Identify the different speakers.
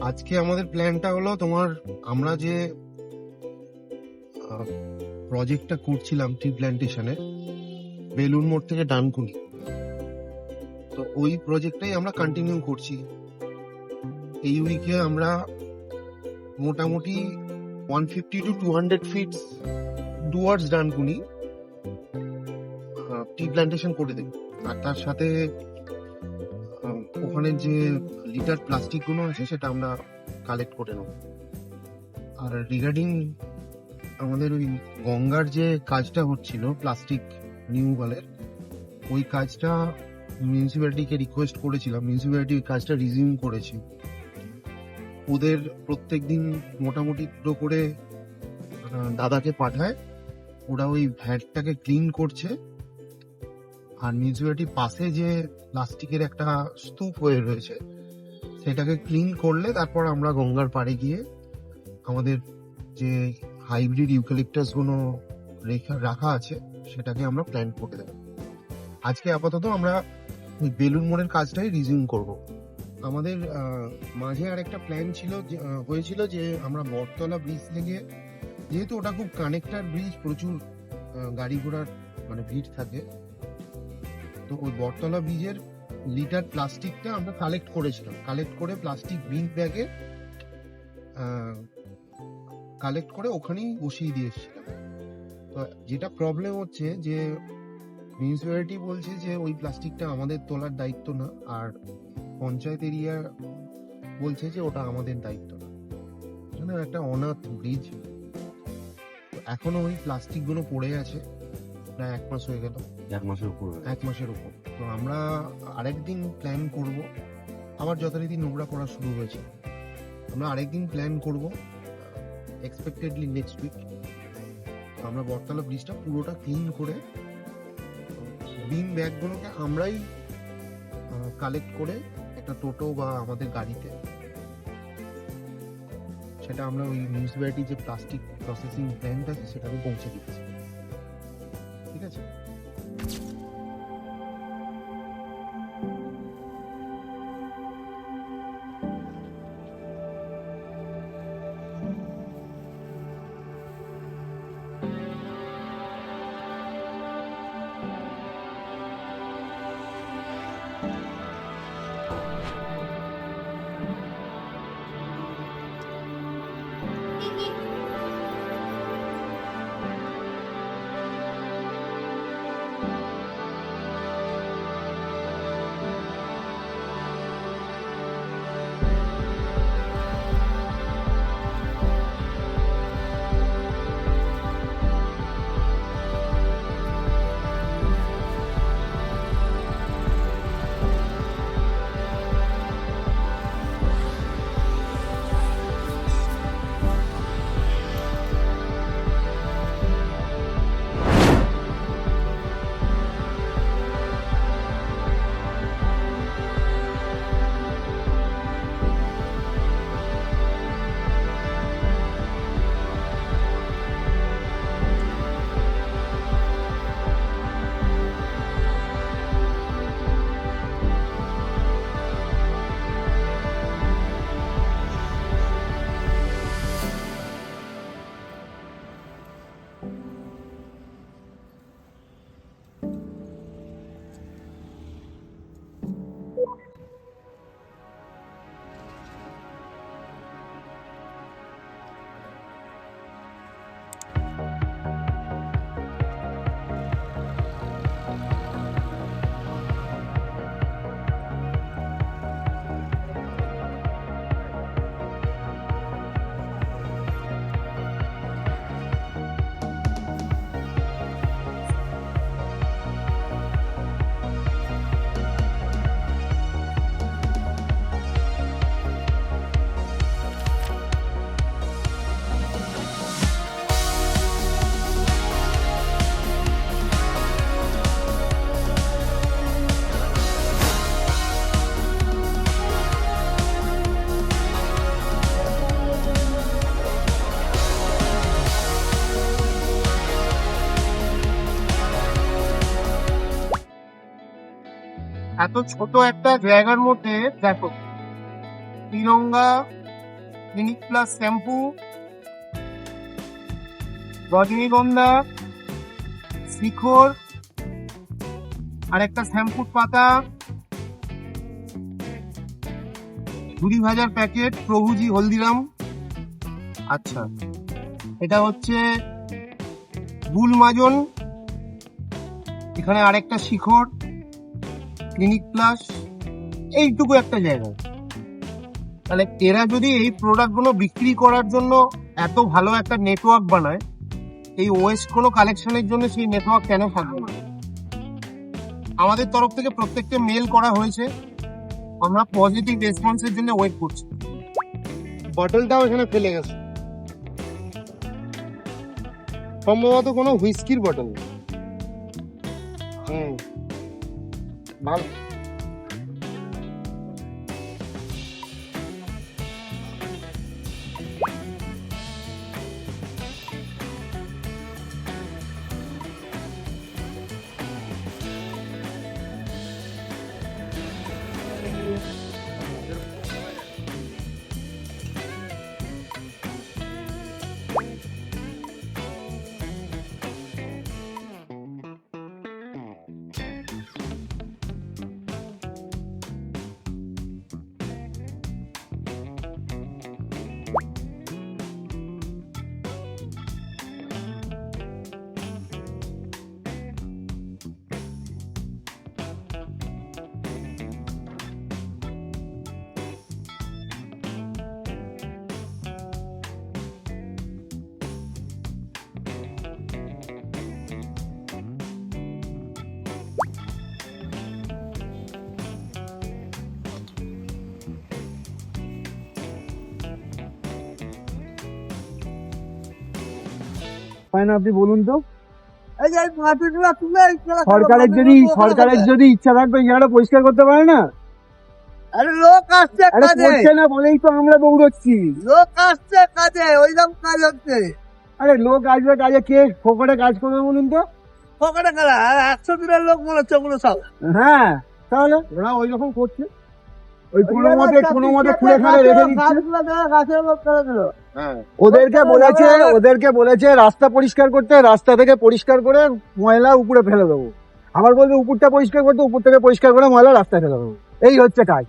Speaker 1: আজকে আমাদের প্ল্যানটা হলো আমরা যে প্রজেক্টটা করছিলাম ট্রি প্ল্যান্টেশনের বেলুন মোড় থেকে ডানকুনি, তো ওই প্রজেক্টটাই আমরা কন্টিনিউ করছি। এই উইকে আমরা মোটামুটি 150 to 200 feet towards Dankuni tree plantation করে দেব। আর তার সাথে ওখানে যে লিটার প্লাস্টিক গুলো আছে সেটা আমরা কালেক্ট করে নেব। আর রিগার্ডিং আমাদের ওই গঙ্গার যে কাজটা হচ্ছিল প্লাস্টিক রিমুভালের, ওই কাজটা মিউনিসিপ্যালিটিকে রিকোয়েস্ট করেছিলাম, মিউনিসিপ্যালিটি ওই কাজটা রিজিউম করেছে। ওদের প্রত্যেকদিন মোটামুটি দুটো করে দাদাকে পাঠায়, ওরা ওই ভ্যাটটাকে ক্লিন করছে। আর মিউনিসিপ্যালিটির পাশে যে প্লাস্টিকের একটা স্তূপ হয়ে রয়েছে সেটাকে ক্লিন করলে তারপর আমরা গঙ্গার পাড়ে গিয়ে আমাদের যে হাইব্রিড ইউক্যালিপটাস গুলো রাখা আছে সেটাকে আমরা প্ল্যান্ট করে দেবো। আজকে আপাতত আমরা ওই বেলুন মোড়ের কাজটাই রিজিউম করব। আমাদের মাঝে আর একটা প্ল্যান হয়েছিল যে আমরা বটতলা ব্রিজ থেকে, যেহেতু ওটা খুব কানেক্টার ব্রিজ, প্রচুর গাড়ি ঘোড়ার মানে ভিড় থাকে, তো ওই বটতলা ব্রিজের লিটার প্লাস্টিকটা আমরা কালেক্ট করেছিলাম। কালেক্ট করে প্লাস্টিক বিন ব্যাগে কালেক্ট করে ওখানেই বসিয়ে দিয়ে এসেছিলাম। তো যেটা প্রবলেম হচ্ছে যে মিউনিসিপ্যালিটি বলছে যে ওই প্লাস্টিকটা আমাদের তোলার দায়িত্ব না, আর পঞ্চায়েত এরিয়া বলছে যে ওটা আমাদের দায়িত্ব না। মানে একটা অনাথ ব্রিজ, এখনো ওই প্লাস্টিক গুলো পড়ে আছে, প্রায় 1 মাস হয়ে গেল।
Speaker 2: 1 মাসের উপর
Speaker 1: 1 মাসের উপর। তো আমরা আরেকদিন প্ল্যান করব, আবার যথারীতি নোংরা করা শুরু হয়েছে, আমরা আরেকদিন প্ল্যান করব এক্সপেক্টেডলি নেক্সট উইক। আমরা বটতলা ব্রিজটা পুরোটা ক্লিন করে বিন ব্যাগগুলোকে আমরাই কালেক্ট করে একটা টোটো বা আমাদের গাড়িতে সেটা আমরা ওই মিউনিসিপ্যালিটি যে প্লাস্টিক প্রসেসিং প্ল্যান্ট আছে সেটাকে পৌঁছে দিচ্ছি। ঠিক আছে? এত ছোট একটা জায়গার মধ্যে দেখো তিরঙ্গা
Speaker 2: ক্লিনিক প্লাস শ্যাম্পু, রজনীগন্ধা, শিখর, আর একটা শ্যাম্পুর পাতা, ঝুড়ি ভাজার প্যাকেট, প্রভুজি হলদিরাম। আচ্ছা, এটা হচ্ছে গুলমাজন, এখানে আরেকটা শিখর, ক্লিনিক প্লাস, এইটুকু একটা জায়গা। তাহলে এরা যদি এই প্রোডাক্টগুলো বিক্রি করার জন্য এত ভালো একটা নেটওয়ার্ক বানায়, এই ওয়েস্ট গুলো কালেকশনের জন্য সেই নেটওয়ার্ক কেন থাকবে না? আমাদের তরফ থেকে প্রত্যেককে মেল করা হয়েছে, আমরা পজিটিভ রেসপন্সের জন্য ওয়েট করছি। বটলটাও এখানে ফেলে গেছে, সম্ভবত কোনো হুইস্কির বটল। ভালো।
Speaker 3: আপনি বলুন তো,
Speaker 2: এই যে মাটিগুলো তুলে
Speaker 3: সরকারের যদি ইচ্ছা থাকবে জায়গাটা পরিষ্কার করতে পারে না।
Speaker 2: আরে লোক আসছে
Speaker 3: আরে
Speaker 2: কাজে,
Speaker 3: করছে না বলেই তো আমরা দৌড়চ্ছি।
Speaker 2: লোক আসছে কাজে, ওইরকম কাজ হচ্ছে।
Speaker 3: আরে লোক আসবে কাজে, কে ফোকটে কাজ করবে বলুন তো?
Speaker 2: পকেটে খেলা আর 100 দিনের লোক মনে হচ্ছে ওগুলো সব।
Speaker 3: হ্যাঁ, তাহলে ওরা ওই রকম করছে, ওই কোনো মতে খুলে খালে রেখে দিচ্ছে।
Speaker 2: গাছের লোক করে দিল।
Speaker 3: ওদেরকে বলেছে রাস্তা পরিষ্কার করতে, রাস্তা থেকে পরিষ্কার করে ময়লা উপরে ফেলে দেবো। আবার বলবে উপরটা পরিষ্কার করতে, উপর থেকে পরিষ্কার করে ময়লা রাস্তায় ফেলে দেবো। এই হচ্ছে কাজ।